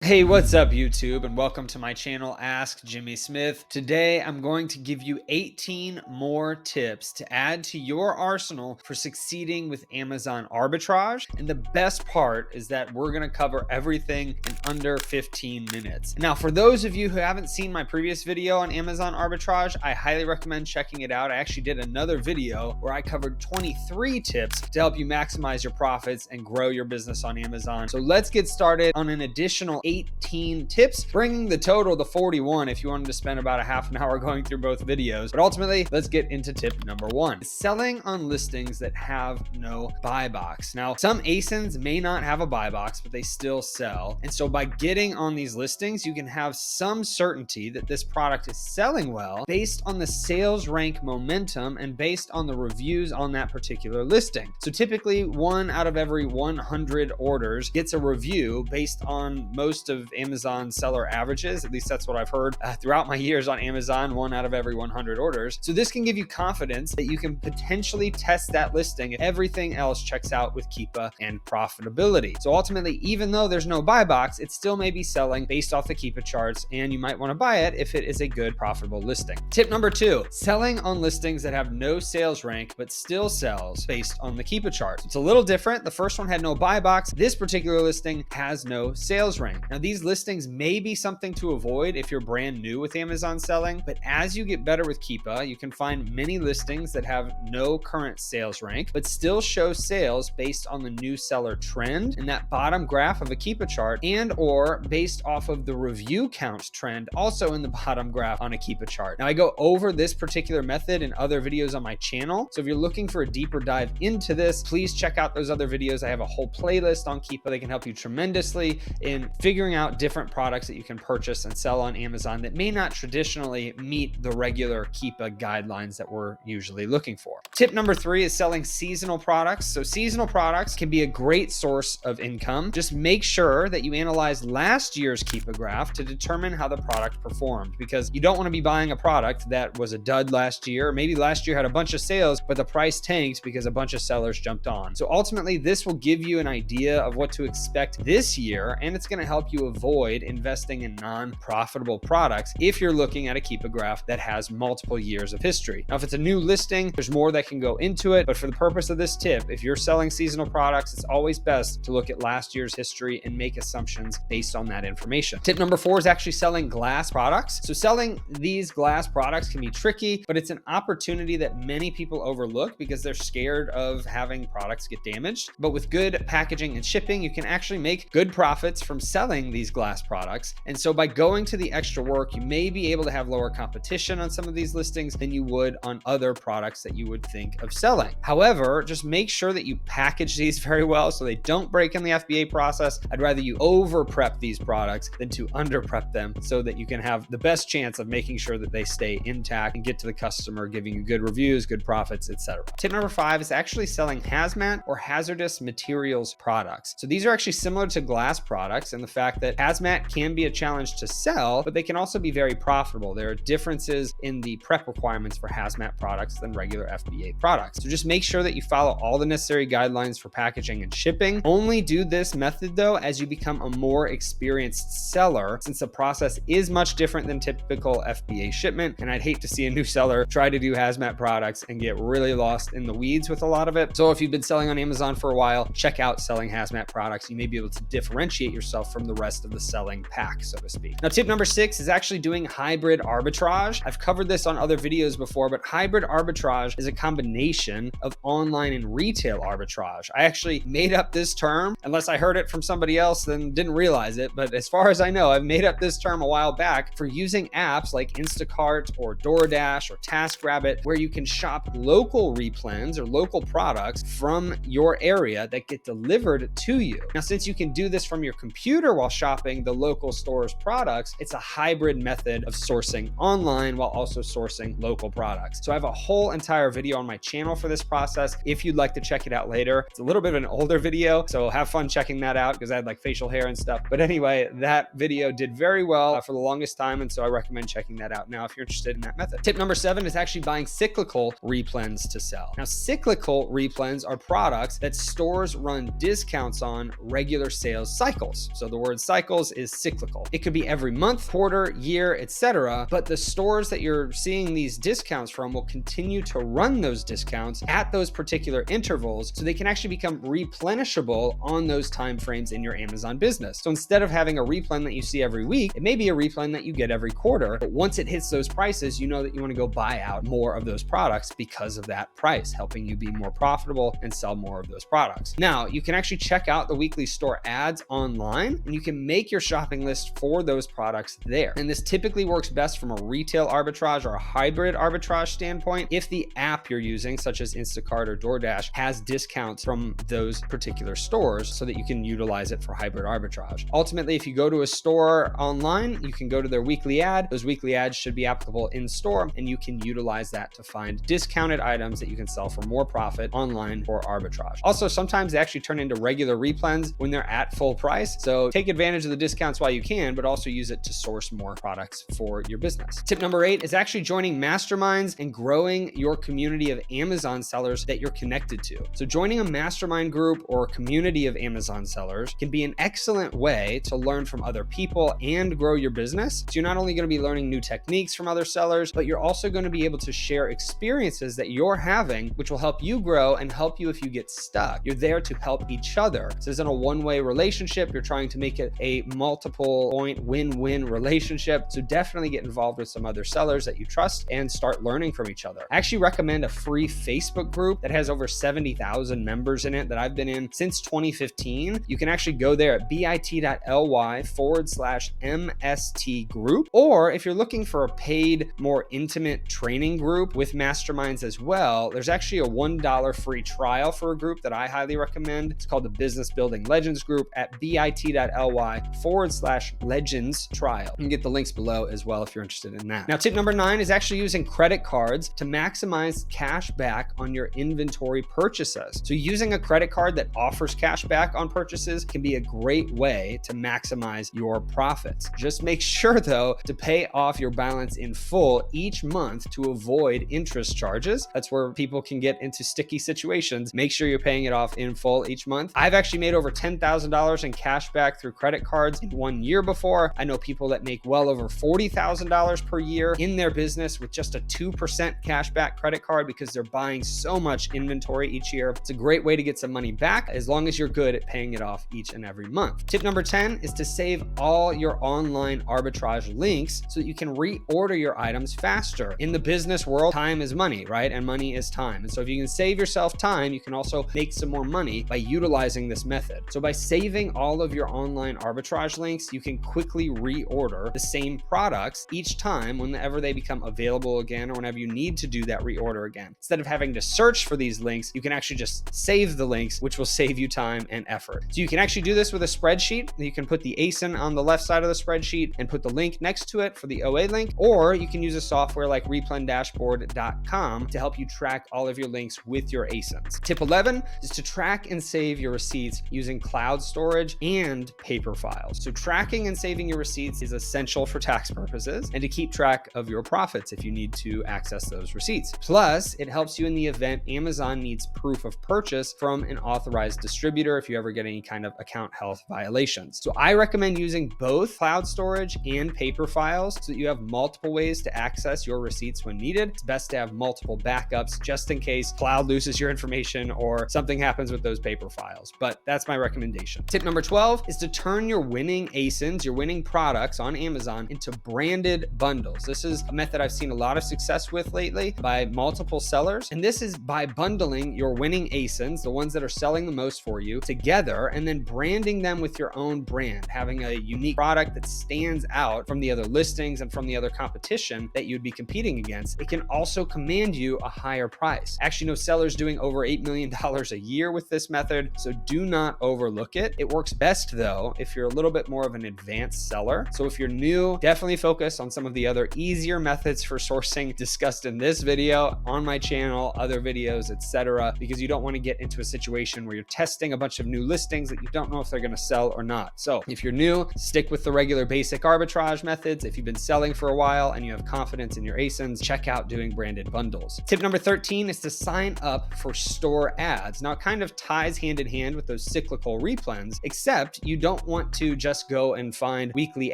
Hey, what's up YouTube, and welcome to my channel, Ask Jimmy Smith. Today, I'm going to give you 18 more tips to add to your arsenal for succeeding with Amazon arbitrage. And the best part is that we're gonna cover everything in under 15 minutes. Now, for those of you who haven't seen my previous video on Amazon arbitrage, I highly recommend checking it out. I actually did another video where I covered 23 tips to help you maximize your profits and grow your business on Amazon. So let's get started on an additional 18 tips, bringing the total to 41 if you wanted to spend about a half an hour going through both videos. But ultimately, let's get into tip number one. Selling on listings that have no buy box. Now, some ASINs may not have a buy box, but they still sell. And so by getting on these listings, you can have some certainty that this product is selling well based on the sales rank momentum and based on the reviews on that particular listing. So typically 1 out of every 100 orders gets a review based on most of Amazon seller averages. At least that's what I've heard throughout my years on Amazon, 1 out of every 100 orders. So this can give you confidence that you can potentially test that listing if everything else checks out with Keepa and profitability. So ultimately, even though there's no buy box, it still may be selling based off the Keepa charts, and you might want to buy it if it is a good profitable listing. Tip number 2, selling on listings that have no sales rank but still sells based on the Keepa charts. It's a little different. The first one had no buy box. This particular listing has no sales rank. Now, these listings may be something to avoid if you're brand new with Amazon selling, but as you get better with Keepa, you can find many listings that have no current sales rank, but still show sales based on the new seller trend in that bottom graph of a Keepa chart, and or based off of the review count trend also in the bottom graph on a Keepa chart. Now, I go over this particular method in other videos on my channel, so if you're looking for a deeper dive into this, please check out those other videos. I have a whole playlist on Keepa that can help you tremendously in figuring out different products that you can purchase and sell on Amazon that may not traditionally meet the regular Keepa guidelines that we're usually looking for. Tip number 3 is selling seasonal products. So seasonal products can be a great source of income. Just make sure that you analyze last year's Keepa graph to determine how the product performed, because you don't want to be buying a product that was a dud last year. Maybe last year had a bunch of sales, but the price tanked because a bunch of sellers jumped on. So ultimately, this will give you an idea of what to expect this year, and it's going to help you avoid investing in non-profitable products if you're looking at a Keepa graph that has multiple years of history. Now, if it's a new listing, there's more that can go into it, but for the purpose of this tip, if you're selling seasonal products, it's always best to look at last year's history and make assumptions based on that information. Tip number 4 is actually selling glass products. So selling these glass products can be tricky, but it's an opportunity that many people overlook because they're scared of having products get damaged. But with good packaging and shipping, you can actually make good profits from selling these glass products. And so by going to the extra work, you may be able to have lower competition on some of these listings than you would on other products that you would think of selling. However, just make sure that you package these very well so they don't break in the FBA process. I'd rather you over prep these products than to under prep them so that you can have the best chance of making sure that they stay intact and get to the customer, giving you good reviews, good profits, etc. Tip number 5 is actually selling hazmat or hazardous materials products. So these are actually similar to glass products in the fact that hazmat can be a challenge to sell, but they can also be very profitable. There are differences in the prep requirements for hazmat products than regular FBA products. So just make sure that you follow all the necessary guidelines for packaging and shipping. Only do this method though as you become a more experienced seller, since the process is much different than typical FBA shipment. And I'd hate to see a new seller try to do hazmat products and get really lost in the weeds with a lot of it. So if you've been selling on Amazon for a while, check out selling hazmat products. You may be able to differentiate yourself from the rest of the selling pack, so to speak. Now, tip number 6 is actually doing hybrid arbitrage. I've covered this on other videos before, but hybrid arbitrage is a combination of online and retail arbitrage. I actually made up this term, unless I heard it from somebody else, then didn't realize it. But as far as I know, I've made up this term a while back for using apps like Instacart or DoorDash or TaskRabbit, where you can shop local replens or local products from your area that get delivered to you. Now, since you can do this from your computer while shopping the local store's products, it's a hybrid method of sourcing online while also sourcing local products. So I have a whole entire video on my channel for this process if you'd like to check it out later. It's a little bit of an older video, so have fun checking that out because I had like facial hair and stuff. But anyway, that video did very well for the longest time, and so I recommend checking that out now if you're interested in that method. Tip number 7 is actually buying cyclical replens to sell. Now, cyclical replens are products that stores run discounts on regular sales cycles. So the word towards cycles is cyclical. It could be every month, quarter, year, etc. But the stores that you're seeing these discounts from will continue to run those discounts at those particular intervals, so they can actually become replenishable on those time frames in your Amazon business. So instead of having a replen that you see every week, it may be a replen that you get every quarter. But once it hits those prices, you know that you want to go buy out more of those products because of that price, helping you be more profitable and sell more of those products. Now, you can actually check out the weekly store ads online, and you can make your shopping list for those products there. And this typically works best from a retail arbitrage or a hybrid arbitrage standpoint if the app you're using, such as Instacart or DoorDash, has discounts from those particular stores so that you can utilize it for hybrid arbitrage. Ultimately, if you go to a store online, you can go to their weekly ad. Those weekly ads should be applicable in store, and you can utilize that to find discounted items that you can sell for more profit online for arbitrage. Also, sometimes they actually turn into regular replens when they're at full price. So take advantage of the discounts while you can, but also use it to source more products for your business. Tip number 8 is actually joining masterminds and growing your community of Amazon sellers that you're connected to. So joining a mastermind group or community of Amazon sellers can be an excellent way to learn from other people and grow your business. So you're not only going to be learning new techniques from other sellers, but you're also going to be able to share experiences that you're having, which will help you grow and help you if you get stuck. You're there to help each other. This isn't a one-way relationship. You're trying to make it a multiple point win-win relationship. So definitely get involved with some other sellers that you trust and start learning from each other. I actually recommend a free Facebook group that has over 70,000 members in it that I've been in since 2015. You can actually go there at bit.ly/MST group. Or if you're looking for a paid, more intimate training group with masterminds as well, there's actually a $1 free trial for a group that I highly recommend. It's called the Business Building Legends group at bit.ly/legends trial. You can get the links below as well if you're interested in that. Now, tip number 9 is actually using credit cards to maximize cash back on your inventory purchases. So using a credit card that offers cash back on purchases can be a great way to maximize your profits. Just make sure though to pay off your balance in full each month to avoid interest charges. That's where people can get into sticky situations. Make sure you're paying it off in full each month. I've actually made over $10,000 in cash back through credit cards in 1 year before. I know people that make well over $40,000 per year in their business with just a 2% cash back credit card because they're buying so much inventory each year. It's a great way to get some money back as long as you're good at paying it off each and every month. Tip number 10 is to save all your online arbitrage links so that you can reorder your items faster. In the business world, time is money, right? And money is time. And so if you can save yourself time, you can also make some more money by utilizing this method. So by saving all of your online arbitrage links, you can quickly reorder the same products each time whenever they become available again or whenever you need to do that reorder again. Instead of having to search for these links, you can actually just save the links, which will save you time and effort. So you can actually do this with a spreadsheet. You can put the ASIN on the left side of the spreadsheet and put the link next to it for the OA link, or you can use a software like replendashboard.com to help you track all of your links with your ASINs. Tip 11 is to track and save your receipts using cloud storage and paper files. So tracking and saving your receipts is essential for tax purposes and to keep track of your profits if you need to access those receipts. Plus, it helps you in the event Amazon needs proof of purchase from an authorized distributor if you ever get any kind of account health violations. So I recommend using both cloud storage and paper files so that you have multiple ways to access your receipts when needed. It's best to have multiple backups just in case cloud loses your information or something happens with those paper files. But that's my recommendation. Tip number 12 is to turn your winning ASINs, your winning products on Amazon, into branded bundles. This is a method I've seen a lot of success with lately by multiple sellers. And this is by bundling your winning ASINs, the ones that are selling the most for you, together and then branding them with your own brand, having a unique product that stands out from the other listings and from the other competition that you'd be competing against. It can also command you a higher price. I actually know sellers doing over $8 million a year with this method, so do not overlook it. It works best though if you're a little bit more of an advanced seller. So if you're new, definitely focus on some of the other easier methods for sourcing discussed in this video, on my channel, other videos, etc., because you don't want to get into a situation where you're testing a bunch of new listings that you don't know if they're going to sell or not. So if you're new, stick with the regular basic arbitrage methods. If you've been selling for a while and you have confidence in your ASINs, check out doing branded bundles. Tip number 13 is to sign up for store ads. Now it kind of ties hand in hand with those cyclical replens, except you don't don't want to just go and find weekly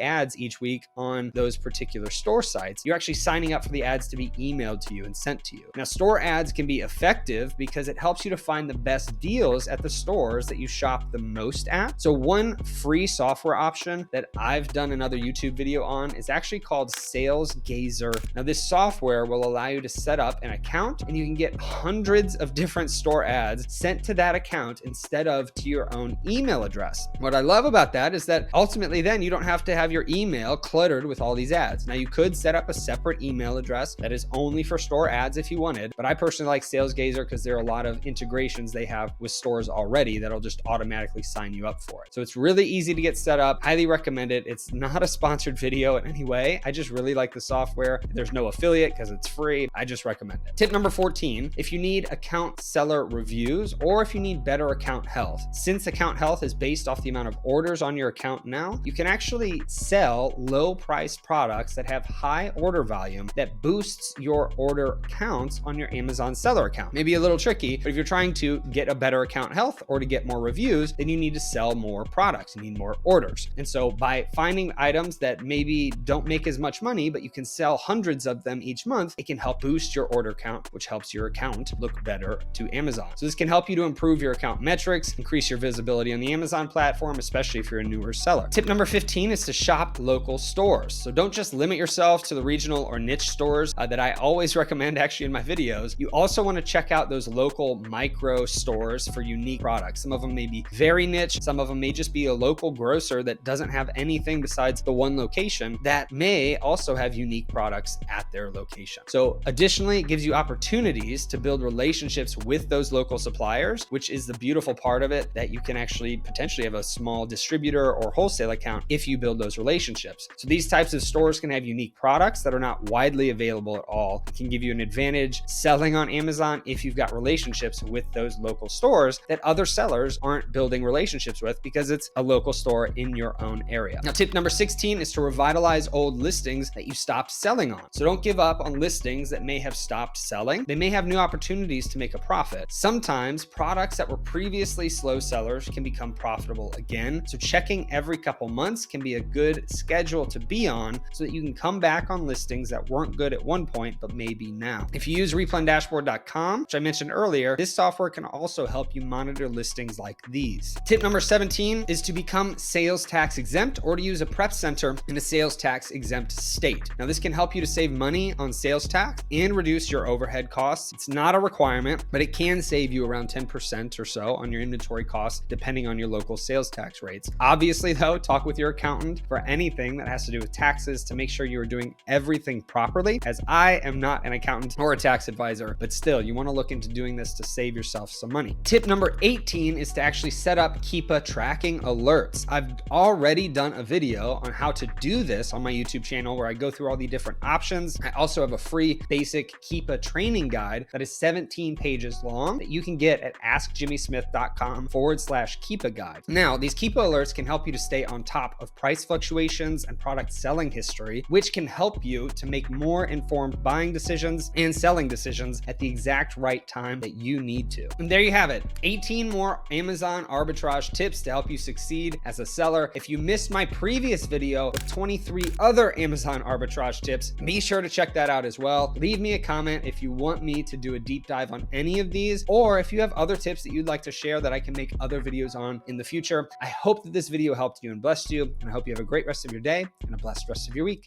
ads each week on those particular store sites. You're actually signing up for the ads to be emailed to you and sent to you. Now, store ads can be effective because it helps you to find the best deals at the stores that you shop the most at. So one free software option that I've done another YouTube video on is actually called SalesGazer. Now, this software will allow you to set up an account and you can get hundreds of different store ads sent to that account instead of to your own email address. What I love about that is that ultimately then you don't have to have your email cluttered with all these ads. Now, you could set up a separate email address that is only for store ads if you wanted, but I personally like SalesGazer because there are a lot of integrations they have with stores already that'll just automatically sign you up for it. So it's really easy to get set up. Highly recommend it. It's not a sponsored video in any way. I just really like the software. There's no affiliate because it's free. I just recommend it. Tip number 14, if you need account seller reviews or if you need better account health. Since account health is based off the amount of orders on your account now, you can actually sell low priced products that have high order volume that boosts your order counts on your Amazon seller account. Maybe a little tricky, but if you're trying to get a better account health or to get more reviews, then you need to sell more products. You need more orders. And so by finding items that maybe don't make as much money, but you can sell hundreds of them each month, it can help boost your order count, which helps your account look better to Amazon. So this can help you to improve your account metrics, increase your visibility on the Amazon platform, especially if you're a newer seller. Tip number 15 is to shop local stores. So don't just limit yourself to the regional or niche stores that I always recommend actually in my videos. You also want to check out those local micro stores for unique products. Some of them may be very niche. Some of them may just be a local grocer that doesn't have anything besides the one location that may also have unique products at their location. So additionally, it gives you opportunities to build relationships with those local suppliers, which is the beautiful part of it, that you can actually potentially have a small distributor or wholesale account if you build those relationships. So these types of stores can have unique products that are not widely available at all. It can give you an advantage selling on Amazon if you've got relationships with those local stores that other sellers aren't building relationships with because it's a local store in your own area. Now, tip number 16 is to revitalize old listings that you stopped selling on. So don't give up on listings that may have stopped selling. They may have new opportunities to make a profit. Sometimes products that were previously slow sellers can become profitable again. So checking every couple months can be a good schedule to be on so that you can come back on listings that weren't good at one point, but maybe now. If you use replendashboard.com, which I mentioned earlier, this software can also help you monitor listings like these. Tip number 17 is to become sales tax exempt or to use a prep center in a sales tax exempt state. Now, this can help you to save money on sales tax and reduce your overhead costs. It's not a requirement, but it can save you around 10% or so on your inventory costs, depending on your local sales tax rates. Obviously, though, talk with your accountant for anything that has to do with taxes to make sure you are doing everything properly, as I am not an accountant or a tax advisor, but still, you want to look into doing this to save yourself some money. Tip number 18 is to actually set up Keepa tracking alerts. I've already done a video on how to do this on my YouTube channel where I go through all the different options. I also have a free basic Keepa training guide that is 17 pages long that you can get at askjimmysmith.com/Keepa guide. Now, these Keepa alerts can help you to stay on top of price fluctuations and product selling history, which can help you to make more informed buying decisions and selling decisions at the exact right time that you need to. And there you have it, 18 more Amazon arbitrage tips to help you succeed as a seller. If you missed my previous video with 23 other Amazon arbitrage tips, be sure to check that out as well. Leave me a comment if you want me to do a deep dive on any of these, or if you have other tips that you'd like to share that I can make other videos on in the future. I hope that this video helped you and blessed you, and I hope you have a great rest of your day and a blessed rest of your week.